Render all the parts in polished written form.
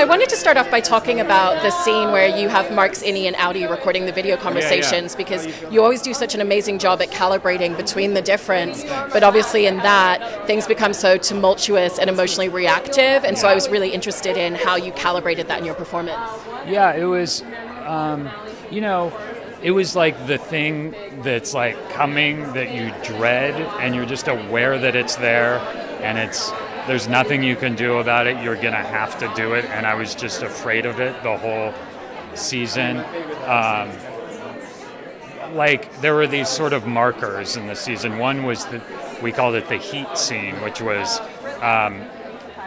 I wanted to start off by talking about the scene where you have Mark's Innie and Outie recording the video conversations, because you always do such an amazing job at calibrating between the difference, but obviously in that, things become so tumultuous and emotionally reactive, and so I was really interested in how you calibrated that in your performance. Yeah, it was, it was like the thing that's like coming that you dread, and you're just aware that it's there, and there's nothing you can do about it. You're gonna have to do it, and I was just afraid of it the whole season. Like there were these sort of markers in the season. One was we called it the heat scene, which was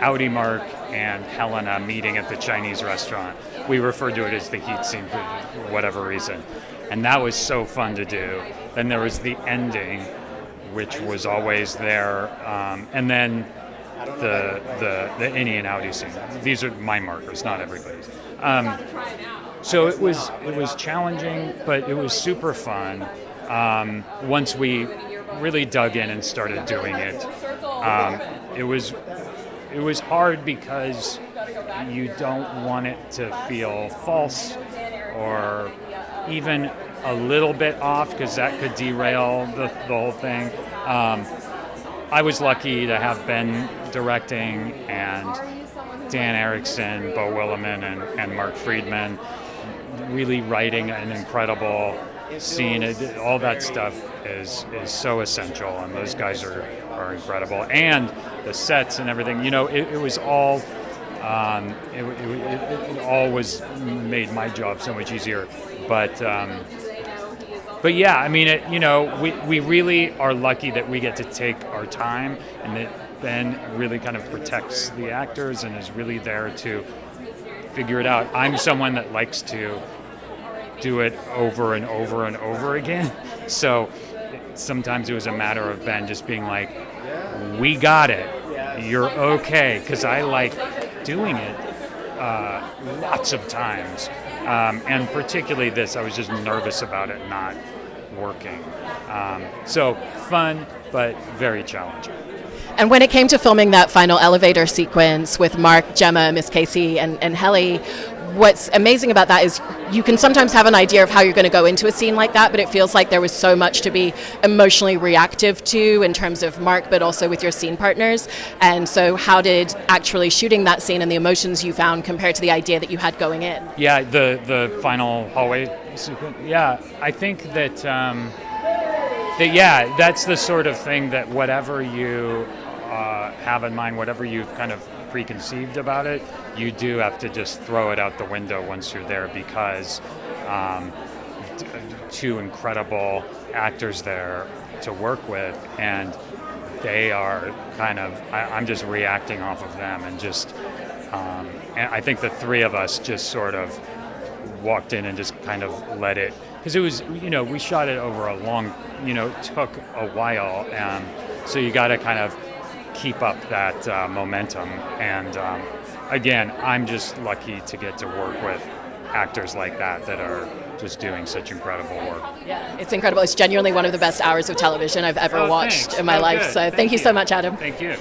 Outie, Mark, and Helena meeting at the Chinese restaurant. We referred to it as the heat scene for whatever reason. And that was so fun to do. Then there was the ending, which was always there. And then the Innie and Outie scene. These are my markers, not everybody's. So it was challenging, but it was super fun. Once we really dug in and started doing it, it was hard because you don't want it to feel false or even a little bit off, because that could derail the whole thing. I was lucky to have Ben directing and Dan Erickson, Bo Williman, and Mark Friedman really writing an incredible scene. All that stuff is so essential, and those guys are incredible. And the sets and everything, it was all it all was made my job so much easier. But yeah, I mean, we really are lucky that we get to take our time, and that Ben really kind of protects the actors and is really there to figure it out. I'm someone that likes to do it over and over and over again. So sometimes it was a matter of Ben just being like, we got it, you're okay, because I like doing it lots of times. And particularly this, I was just nervous about it not working. So fun, but very challenging. And when it came to filming that final elevator sequence with Mark, Gemma, Miss Casey, and Helly, what's amazing about that is you can sometimes have an idea of how you're going to go into a scene like that, but it feels like there was so much to be emotionally reactive to in terms of Mark, but also with your scene partners. And so how did actually shooting that scene and the emotions you found compare to the idea that you had going in? Yeah, the final hallway sequence. Yeah, I think that, that's the sort of thing that whatever you have in mind, whatever you've kind of preconceived about it, you do have to just throw it out the window once you're there, because two incredible actors there to work with, and they are kind of, I'm just reacting off of them, and just, and I think the three of us just sort of walked in and just kind of let it, because it was, we shot it over a long, it took a while, so you got to kind of keep up that momentum. And again, I'm just lucky to get to work with actors like that are just doing such incredible work. Yeah, it's incredible. It's genuinely one of the best hours of television I've ever watched in my life. Good. So thank you so much, Adam. Thank you.